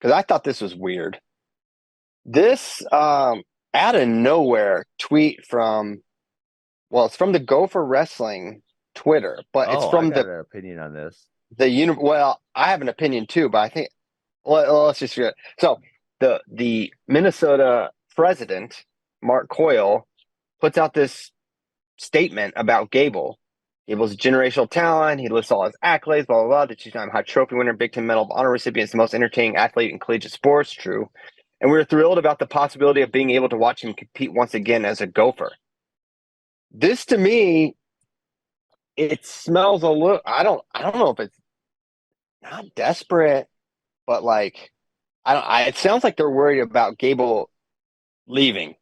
because I thought this was weird. This out of nowhere tweet from it's from the Gopher Wrestling Twitter, but it's Oh, I from got an opinion on this. well, I have an opinion too, but I think let's just forget. So the Minnesota president, Mark Coyle, puts out this statement about Gable. Gable's a generational talent. He lists all his accolades, blah, blah, blah. The two-time High Trophy winner, Big Ten Medal of Honor recipient, the most entertaining athlete in collegiate sports. True. And we're thrilled about the possibility of being able to watch him compete once again as a Gopher. This, to me, it smells a little. I don't know if it's not desperate, but like I don't. It sounds like they're worried about Gable leaving,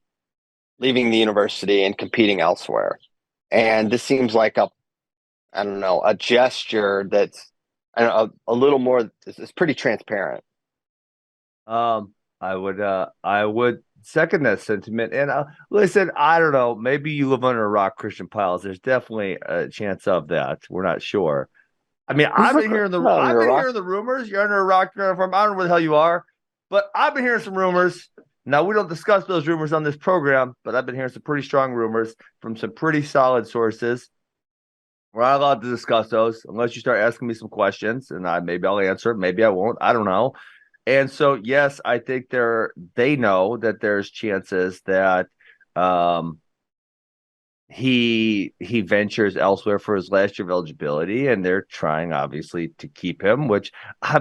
leaving the university and competing elsewhere. And this seems like I don't know, a gesture that's I don't know, a little more. It's pretty transparent. Um, I would second that sentiment. And listen, I don't know. Maybe you live under a rock, Christian Piles. There's definitely a chance of that. We're not sure. I mean, Not I've under a been rock. hearing the rumors. You're under a rock, you're under a farm. I don't know where the hell you are, but I've been hearing some rumors. Now we don't discuss those rumors on this program, but I've been hearing some pretty strong rumors from some pretty solid sources. We're not allowed to discuss those unless you start asking me some questions, and maybe I'll answer, maybe I won't. I don't know. And so, yes, I think they know that there's chances that um, he ventures elsewhere for his last year of eligibility, and they're trying obviously to keep him. Which,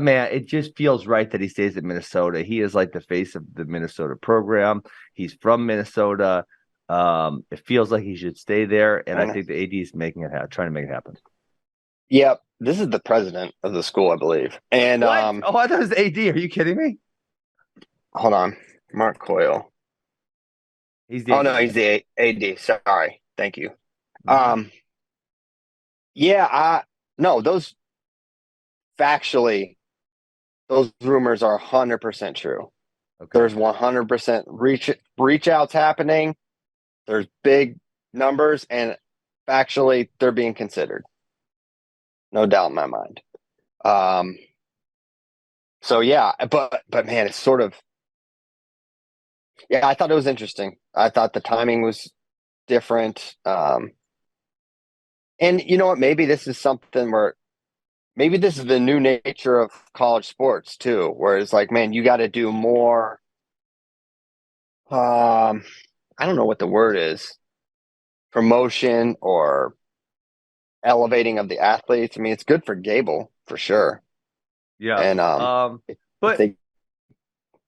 man, it just feels right that he stays at Minnesota. He is like the face of the Minnesota program. He's from Minnesota. It feels like he should stay there, and I And think the AD is making it trying to make it happen. yep, this is the president of the school, I believe. And What? Oh, I thought it was AD. Are you kidding me? hold on, Mark Coyle. He's the Oh no, AD. he's the AD. Sorry, thank you. Mhm. Um, yeah, I no, those factually, those rumors are 100% true. Okay. There's 100% reach outs happening. There's big numbers, and factually, they're being considered. No doubt in my mind. Um, so yeah, but man, it's sort of yeah. I thought it was interesting. I thought the timing was different. And you know what? Maybe this is something where maybe this is the new nature of college sports too, where it's like, man, you got to do more. Um, I don't know what the word is, promotion or elevating of the athletes. I mean, it's good for Gable for sure. Yeah. And if But they,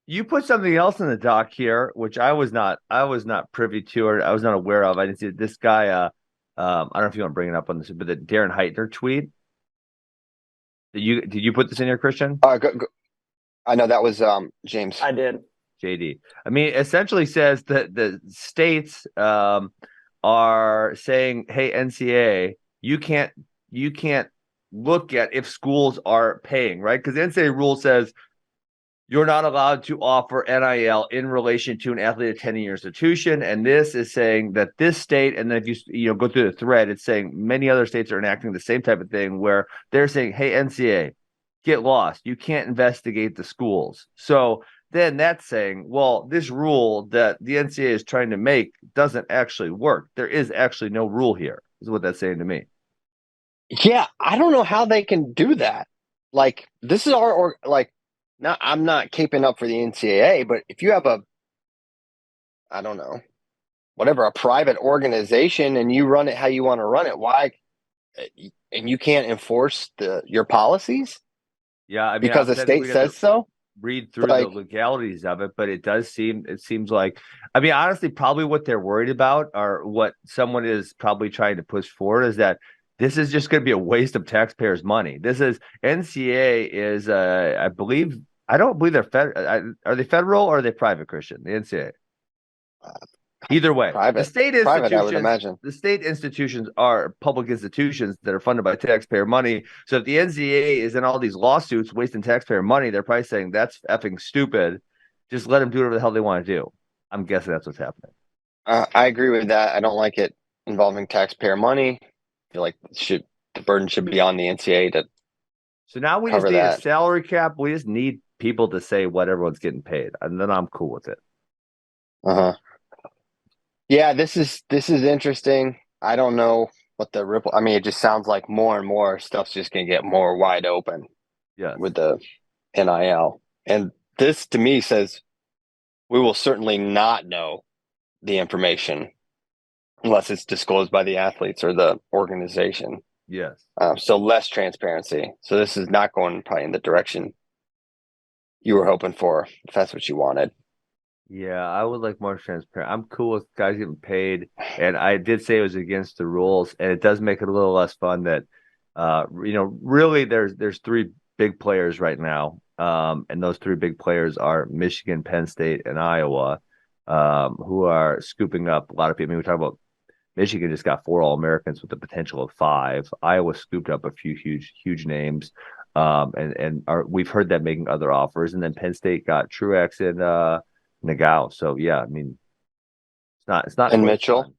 you put something else in the doc here, which I was not privy to, or I was not aware of. I didn't see it. This guy. I don't know if you want to bring it up on this, but the Darren Heitner tweet. Did you put this in here, Christian? I know that was James. I did. JD. I mean, essentially says that the states are saying, "Hey, NCAA, you can't look at if schools are paying, right? Because the NCAA rule says you're not allowed to offer NIL in relation to an athlete attending your institution. And this is saying that this state, and then if you go through the thread, it's saying many other states are enacting the same type of thing where they're saying, hey, NCAA, get lost. You can't investigate the schools. So then that's saying, well, this rule that the NCAA is trying to make doesn't actually work. There is actually no rule here, is what that's saying to me. Yeah, I don't know how they can do that. Like this is our or like not I'm not caping up for the NCAA, but if you have I don't know, whatever, a private organization and you run it how you want to run it, why and you can't enforce your policies Yeah, I mean, because the then state we got to says so? read through the Like, legalities of it, but it seems like, I mean, honestly, probably what they're worried about, or what someone is probably trying to push forward, is that this is just going to be a waste of taxpayers' money. This is NCA is, I don't believe they're are they federal or are they private, Christian? The NCA. Either way, private, I would imagine. the state institutions are public institutions that are funded by taxpayer money. So if the NCAA is in all these lawsuits wasting taxpayer money, they're probably saying that's effing stupid. Just let them do whatever the hell they want to do. I'm guessing that's what's happening. I agree with that. I don't like it involving taxpayer money. I feel like the burden should be on the NCAA to So now we just cover need a that. salary cap. We just need people to say what everyone's getting paid, and then I'm cool with it. Uh-huh. Yeah, this is interesting. I don't know what the ripple. I mean, it just sounds like more and more stuff's just gonna get more wide open Yes. with the NIL. And this to me says we will certainly not know the information unless it's disclosed by the athletes or the organization. Yes. So less transparency. So this is not going probably in the direction you were hoping for, if that's what you wanted. Yeah, I would like more transparent. I'm cool with guys getting paid, and I did say it was against the rules, and it does make it a little less fun that, really there's three big players right now, and those three big players are Michigan, Penn State, and Iowa, who are scooping up a lot of people. I mean, we talk about Michigan just got four All-Americans with the potential of five. Iowa scooped up a few huge names, and we've heard them making other offers, and then Penn State got Truex and Nagao. So yeah, I mean, it's not And quite as Mitchell, fun.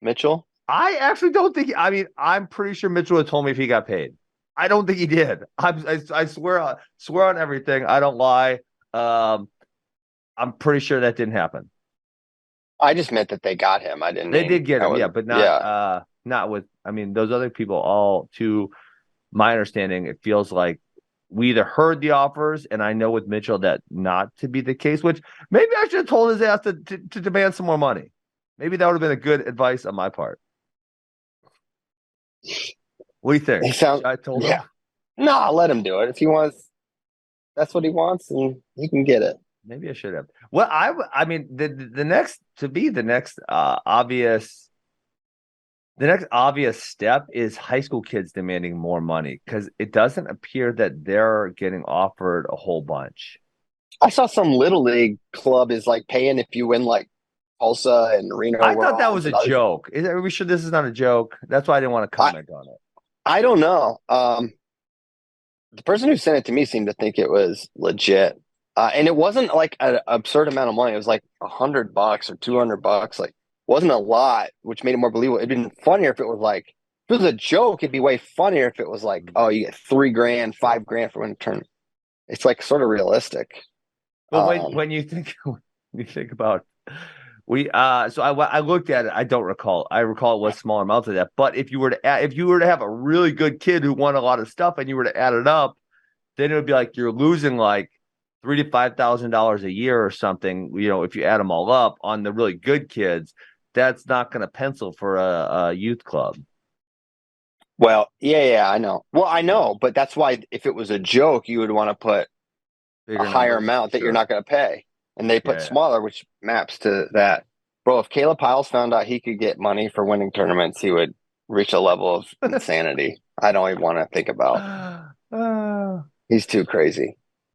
Mitchell, I actually don't think. I mean, I'm pretty sure Mitchell had told me if he got paid. I don't think he did. I swear on everything. I don't lie. Um, I'm pretty sure that didn't happen. I just meant that they got him. I didn't They mean did get I him, was, yeah, but yeah. not with. I mean, those other people all to my understanding, it feels like we either heard the offers, and I know with Mitchell that not to be the case, which maybe I should have told his ass to demand some more money. Maybe that would have been a good advice on my part. What do you think? He sounds, Should I told him? yeah. No, I'll let him do it. If he wants, that's what he wants, and he can get it. Maybe I should have. Well, I mean, the next to be the next obvious step is high school kids demanding more money because it doesn't appear that they're getting offered a whole bunch. I saw some little league club is like paying if you win like Tulsa and Reno I thought that was Worlds a and others. joke. Are we sure this is not a joke? That's why I didn't want to I comment on it. I don't know. The person who sent it to me seemed to think it was legit, and it wasn't like an absurd amount of money. It was like $100 or $200. Like, wasn't a lot, which made it more believable. It'd been funnier if it was like if it was a joke. It'd be way funnier if it was like, oh, you get 3 grand, 5 grand for winning a tournament. It's like sort of realistic. But Um, when you think when you think about so I looked at it. I don't recall. I recall it was smaller amounts of that. But if you were to have a really good kid who won a lot of stuff and you were to add it up, then it would be like you're losing like $3,000 to $5,000 a year or something. If you add them all up on the really good kids, that's not going to pencil for a youth club. well, yeah, I know. Well, I know, but that's why if it was a joke, you would want to put a Bigger higher numbers, amount that you're sure. not going to pay. And they put Yeah. smaller, which maps to that. Bro, if Caleb Piles found out he could get money for winning tournaments, he would reach a level of insanity I don't even want to think about. Uh, He's too crazy.